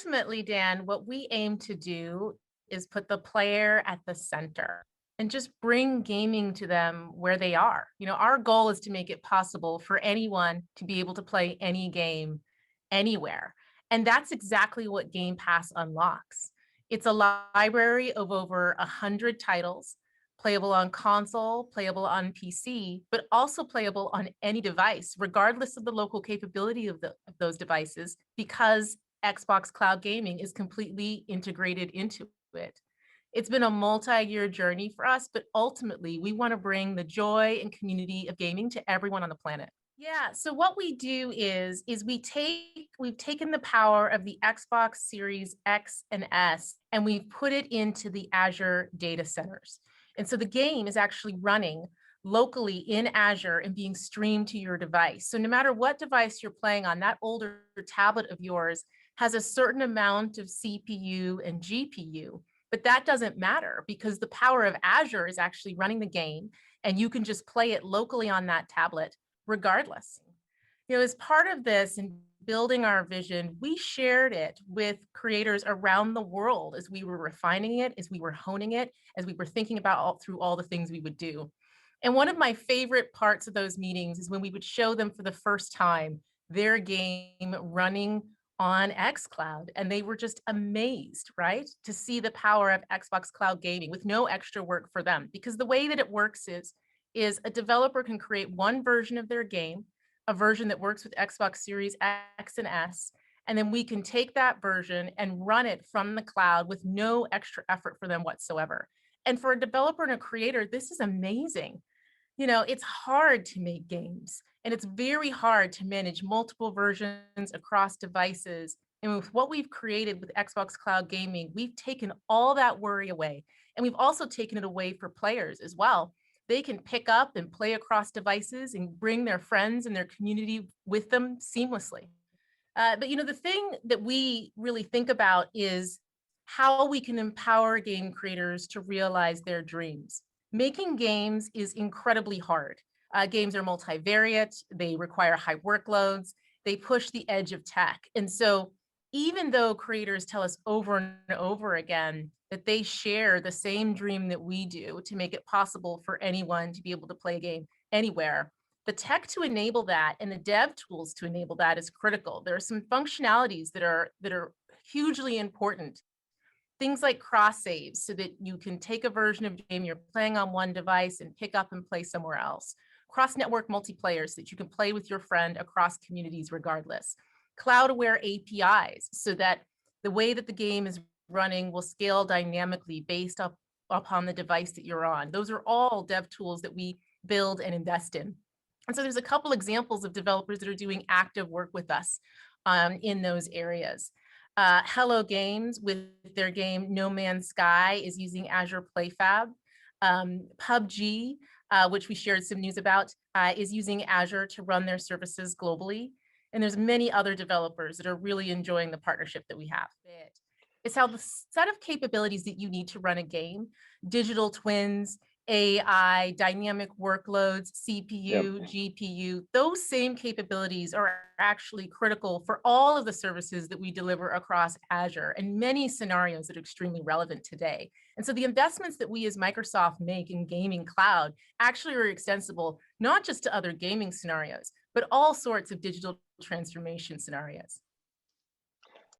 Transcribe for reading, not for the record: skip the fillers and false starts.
ultimately, Dan, what we aim to do is put the player at the center and just bring gaming to them where they are. Our goal is to make it possible for anyone to be able to play any game anywhere. And that's exactly what Game Pass unlocks. It's a library of over 100 titles, playable on console, playable on PC, but also playable on any device, regardless of the local capability of those devices, because Xbox Cloud Gaming is completely integrated into it. It's been a multi-year journey for us, but ultimately we want to bring the joy and community of gaming to everyone on the planet. Yeah, so what we do is we've taken the power of the Xbox Series X and S and we've put it into the Azure data centers. And so the game is actually running locally in Azure and being streamed to your device. So no matter what device you're playing on, that older tablet of yours has a certain amount of CPU and GPU, but that doesn't matter because the power of Azure is actually running the game and you can just play it locally on that tablet regardless. As part of this and building our vision, we shared it with creators around the world as we were refining it, as we were honing it, as we were thinking about through all the things we would do. And one of my favorite parts of those meetings is when we would show them for the first time their game running on xCloud. And they were just amazed, right? To see the power of Xbox Cloud Gaming with no extra work for them. Because the way that it works is a developer can create one version of their game, a version that works with Xbox Series X and S, and then we can take that version and run it from the cloud with no extra effort for them whatsoever. And for a developer and a creator, this is amazing. It's hard to make games and it's very hard to manage multiple versions across devices. And with what we've created with Xbox Cloud Gaming, we've taken all that worry away. And we've also taken it away for players as well. They can pick up and play across devices and bring their friends and their community with them seamlessly. But the thing that we really think about is how we can empower game creators to realize their dreams. Making games is incredibly hard. Games are multivariate, they require high workloads, they push the edge of tech. And so even though creators tell us over and over again that they share the same dream that we do to make it possible for anyone to be able to play a game anywhere, the tech to enable that and the dev tools to enable that is critical. There are some functionalities that are hugely important. Things like cross saves so that you can take a version of the game you're playing on one device and pick up and play somewhere else. Cross network multiplayer so that you can play with your friend across communities regardless. Cloud aware APIs so that the way that the game is running will scale dynamically based upon the device that you're on. Those are all dev tools that we build and invest in. And so there's a couple examples of developers that are doing active work with us in those areas. Hello Games with their game No Man's Sky is using Azure PlayFab. PUBG, which we shared some news about, is using Azure to run their services globally. And there's many other developers that are really enjoying the partnership that we have. It's how the set of capabilities that you need to run a game, digital twins, AI, dynamic workloads, CPU, GPU, those same capabilities are actually critical for all of the services that we deliver across Azure and many scenarios that are extremely relevant today. And so the investments that we as Microsoft make in gaming cloud actually are extensible, not just to other gaming scenarios, but all sorts of digital transformation scenarios.